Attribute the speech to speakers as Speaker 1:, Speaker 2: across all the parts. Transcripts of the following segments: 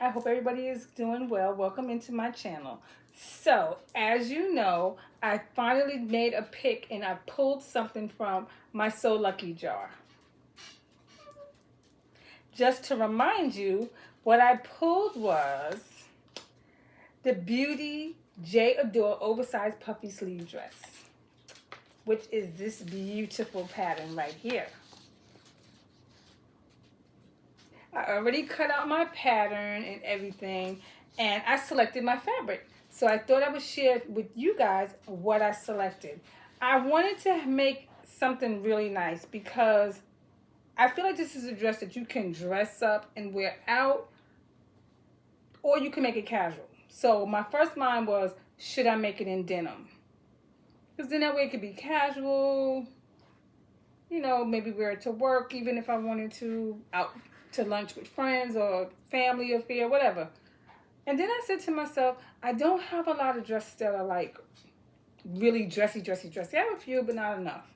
Speaker 1: I hope everybody is doing well. Welcome into my channel. So, as you know, I finally made a pick and I pulled something from my So Lucky jar. Just to remind you, what I pulled was the Beauty J Adore Oversized Puffy Sleeve Dress, which is this beautiful pattern right here. I already cut out my pattern and everything, and I selected my fabric. So I thought I would share with you guys what I selected. I wanted to make something really nice because I feel like this is a dress that you can dress up and wear out, or you can make it casual. So my first mind was, should I make it in denim? Because then that way it could be casual, you know, maybe wear it to work, even if I wanted to, out to lunch with friends or family affair, whatever. And then I said to myself, I don't have a lot of dresses that are like really dressy. I have a few, but not enough,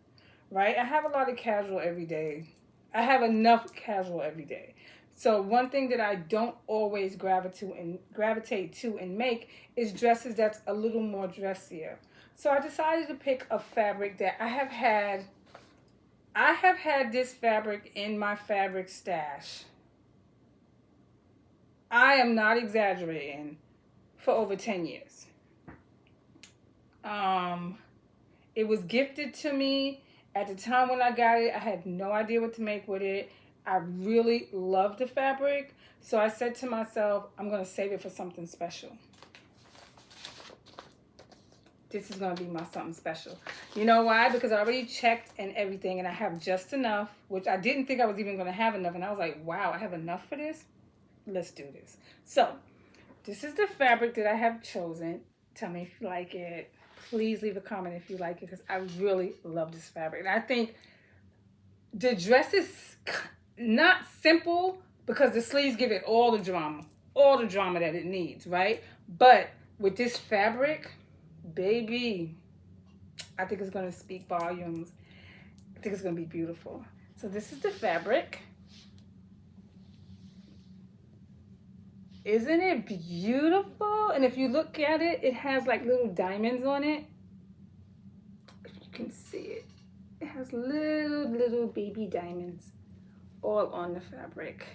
Speaker 1: right? I have a lot of casual every day. I have enough casual every day. So one thing that I don't always gravitate to and make is dresses that's a little more dressier. So I decided to pick a fabric that I have had this fabric in my fabric stash. I am not exaggerating, for over 10 years. It was gifted to me. At the time when I got it, I had no idea what to make with it. I really loved the fabric. So I said to myself, I'm going to save it for something special. This is going to be my something special. You know why? Because I already checked and everything, and I have just enough, which I didn't think I was even going to have enough. And I was like, wow, I have enough for this? Let's do this. So, this is the fabric that I have chosen. Tell me if you like it. Please leave a comment if you like it, because I really love this fabric. And I think the dress is not simple because the sleeves give it all the drama that it needs, right? But with this fabric, baby, I think it's going to speak volumes. I think it's going to be beautiful. So this is the fabric. Isn't it beautiful? And if you look at it, it has like little diamonds on it. If you can see it. It has little baby diamonds all on the fabric.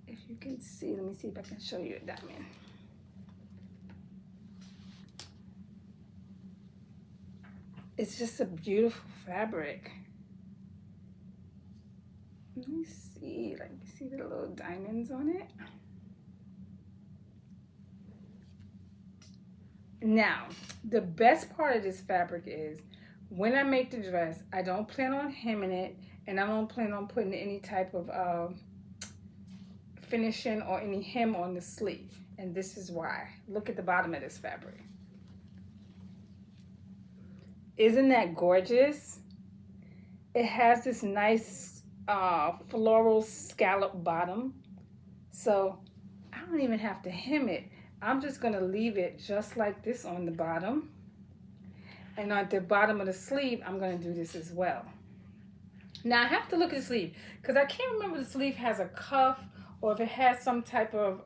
Speaker 1: If you can see, let me see if I can show you a diamond. It's just a beautiful fabric. Let me see, like, you see the little diamonds on it? Now, the best part of this fabric is when I make the dress, I don't plan on hemming it, and I don't plan on putting any type of finishing or any hem on the sleeve. And this is why. Look at the bottom of this fabric. Isn't that gorgeous? It has this nice floral scallop bottom. So I don't even have to hem it. I'm just going to leave it just like this on the bottom. And on the bottom of the sleeve, I'm going to do this as well. Now I have to look at the sleeve because I can't remember if the sleeve has a cuff or if it has some type of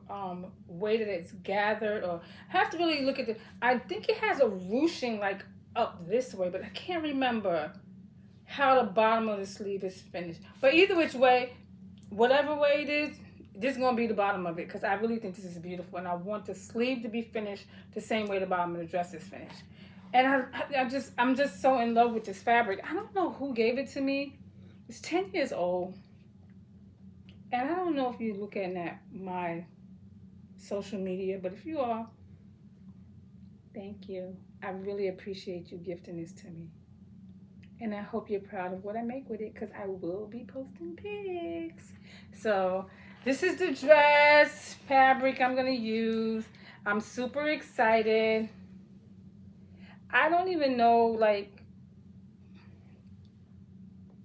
Speaker 1: way that it's gathered, or I have to really look at it. I think it has a ruching like up this way, but I can't remember how the bottom of the sleeve is finished. But either which way, whatever way it is, this is going to be the bottom of it because I really think this is beautiful, and I want the sleeve to be finished the same way the bottom of the dress is finished. And I'm just so in love with this fabric. I don't know who gave it to me. It's 10 years old. And I don't know if you're looking at my social media, but if you are, thank you. I really appreciate you gifting this to me. And I hope you're proud of what I make with it because I will be posting pics. So this is the dress fabric I'm going to use. I'm super excited. I don't even know like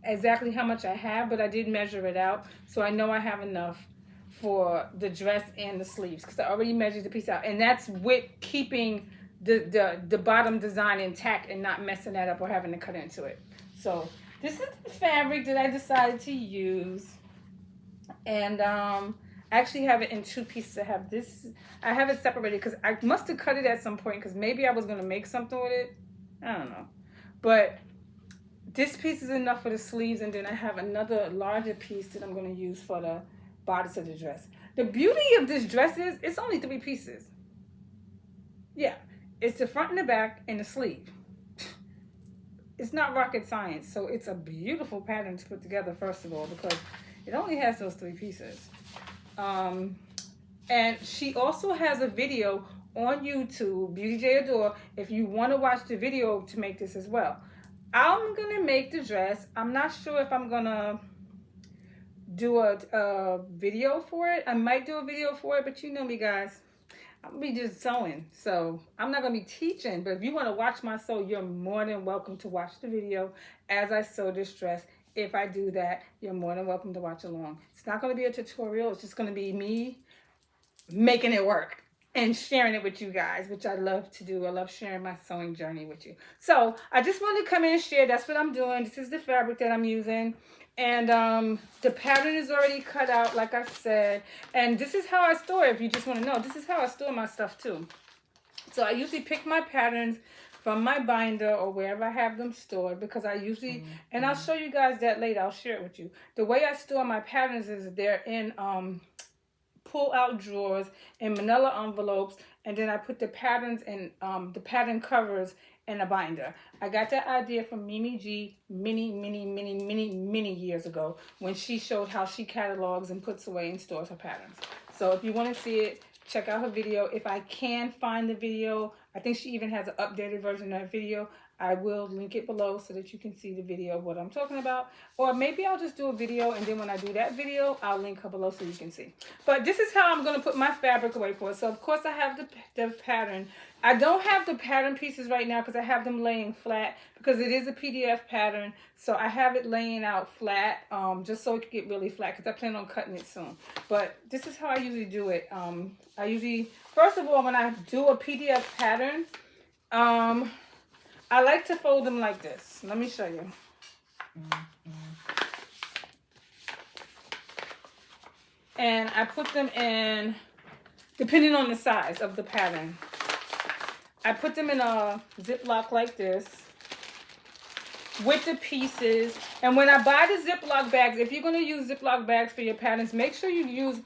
Speaker 1: exactly how much I have, but I did measure it out. So I know I have enough for the dress and the sleeves because I already measured the piece out. And that's with keeping the bottom design intact and not messing that up or having to cut into it. So this is the fabric that I decided to use. And I actually have it in two pieces. I have this, I have it separated because I must have cut it at some point because maybe I was going to make something with it. I don't know. But this piece is enough for the sleeves, and then I have another larger piece that I'm going to use for the bodice of the dress. The beauty of this dress is it's only 3 pieces. Yeah, it's the front and the back and the sleeve. It's not rocket science, so it's a beautiful pattern to put together, first of all, because it only has those 3 pieces. And she also has a video on YouTube, Beauty J Adore, if you want to watch the video to make this as well. I'm going to make the dress. I'm not sure if I'm going to do a video for it. I might do a video for it, but you know me, guys. I'm going to be just sewing. So I'm not going to be teaching, but if you want to watch my sew, you're more than welcome to watch the video as I sew this dress. If I do that, you're more than welcome to watch along. It's not going to be a tutorial. It's just going to be me making it work and sharing it with you guys, which I love to do. I love sharing my sewing journey with you. So I just wanted to come in and share. That's what I'm doing. This is the fabric that I'm using. And the pattern is already cut out, like I said. And this is how I store it, if you just want to know. This is how I store my stuff, too. So I usually pick my patterns from my binder or wherever I have them stored, because I usually, and I'll show you guys that later. I'll share it with you. The way I store my patterns is they're in pull-out drawers in manila envelopes, and then I put the patterns in the pattern covers in a binder. I got that idea from Mimi G many years ago when she showed how she catalogs and puts away and stores her patterns. So if you want to see it, check out her video. If I can find the video, I think she even has an updated version of that video. I will link it below so that you can see the video of what I'm talking about. Or maybe I'll just do a video, and then when I do that video, I'll link her below so you can see. But this is how I'm going to put my fabric away for it. So, of course, I have the pattern. I don't have the pattern pieces right now because I have them laying flat because it is a PDF pattern. So I have it laying out flat just so it can get really flat because I plan on cutting it soon. But this is how I usually do it. I usually, first of all, when I do a PDF pattern, I like to fold them like this. Let me show you. And I put them in, depending on the size of the pattern, I put them in a Ziploc like this with the pieces. And when I buy the Ziploc bags, if you're going to use Ziploc bags for your patterns, make sure you use,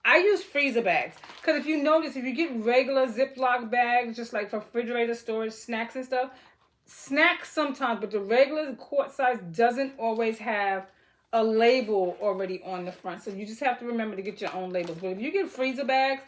Speaker 1: I use freezer bags. Because if you notice, if you get regular Ziploc bags, just like for refrigerator storage, snacks and stuff, snacks sometimes, but the regular quart size doesn't always have a label already on the front. So you just have to remember to get your own labels. But if you get freezer bags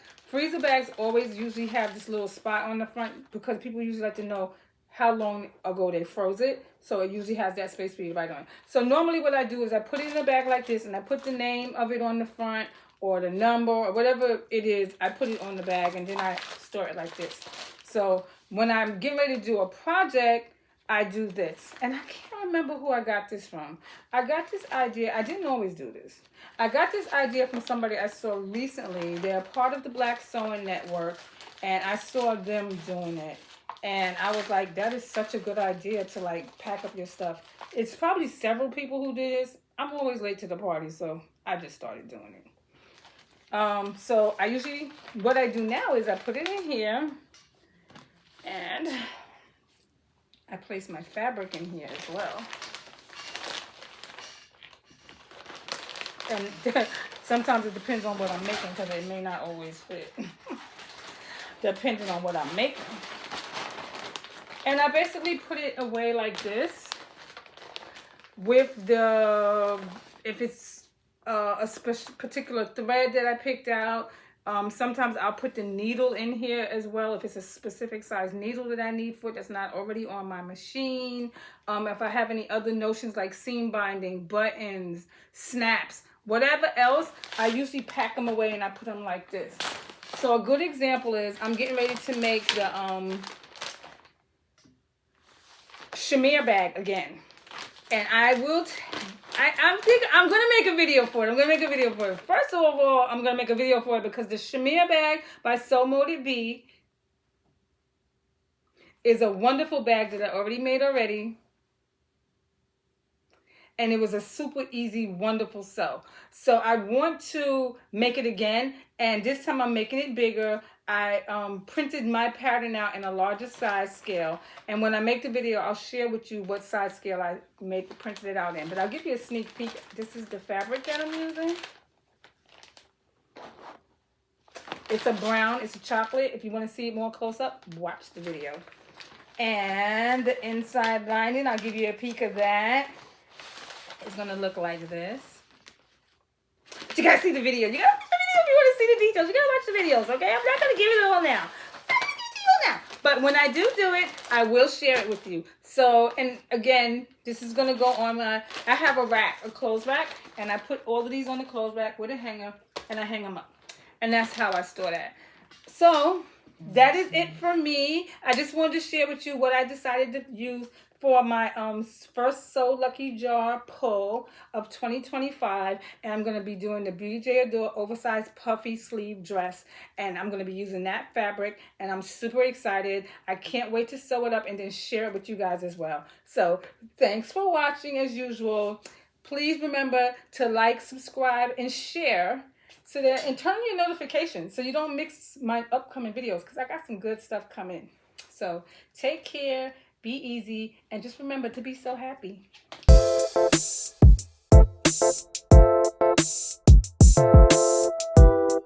Speaker 1: always usually have this little spot on the front because people usually like to know how long ago they froze it. So it usually has that space for you to write on. So normally what I do is I put it in a bag like this and I put the name of it on the front or the number or whatever it is. I put it on the bag and then I store it like this. So when I'm getting ready to do a project, I do this. And I can't remember who I got this from. I got this idea. I didn't always do this. I got this idea from somebody I saw recently. They're part of the Black Sewing Network. And I saw them doing it. And I was like, that is such a good idea to like pack up your stuff. It's probably several people who did this. I'm always late to the party, so I just started doing it. So I usually, what I do now is I put it in here. And I place my fabric in here as well. And sometimes it depends on what I'm making because it may not always fit. Depending on what I'm making. And I basically put it away like this. With the, if it's a particular thread that I picked out. Sometimes I'll put the needle in here as well if it's a specific size needle that I need for it that's not already on my machine. If I have any other notions like seam binding, buttons, snaps, whatever else, I usually pack them away and I put them like this. So a good example is I'm getting ready to make the shamir bag again. And I'm going to make a video for it. First of all, I'm going to make a video for it because the Shamir bag by Sew Moded Bee is a wonderful bag that I already made already. and it was a super easy, wonderful sew. So I want to make it again, and this time I'm making it bigger. I printed my pattern out in a larger size scale, and when I make the video, I'll share with you what size scale I printed it out in. But I'll give you a sneak peek. This is the fabric that I'm using. It's a brown, it's a chocolate. If you want to see it more close up, watch the video. And the inside lining, I'll give you a peek of that. It's going to look like this. But you got to see the video. You got to watch the video if you want to see the details. You got to watch the videos, okay? I'm not going to give it all now. I'm not going to give it all now. But when I do it, I will share it with you. So, and again, this is going to go on my, I have a rack, a clothes rack, and I put all of these on the clothes rack with a hanger, and I hang them up. And that's how I store that. So, that is it for me. I just wanted to share with you what I decided to use for my first So Lucky Jar pull of 2025. And I'm going to be doing the Beauty J Adore oversized puffy sleeve dress. And I'm going to be using that fabric. And I'm super excited. I can't wait to sew it up and then share it with you guys as well. So thanks for watching as usual. Please remember to like, subscribe, and share. So that, and turn on your notifications so you don't miss my upcoming videos, because I got some good stuff coming. So take care, be easy, and just remember to be so happy.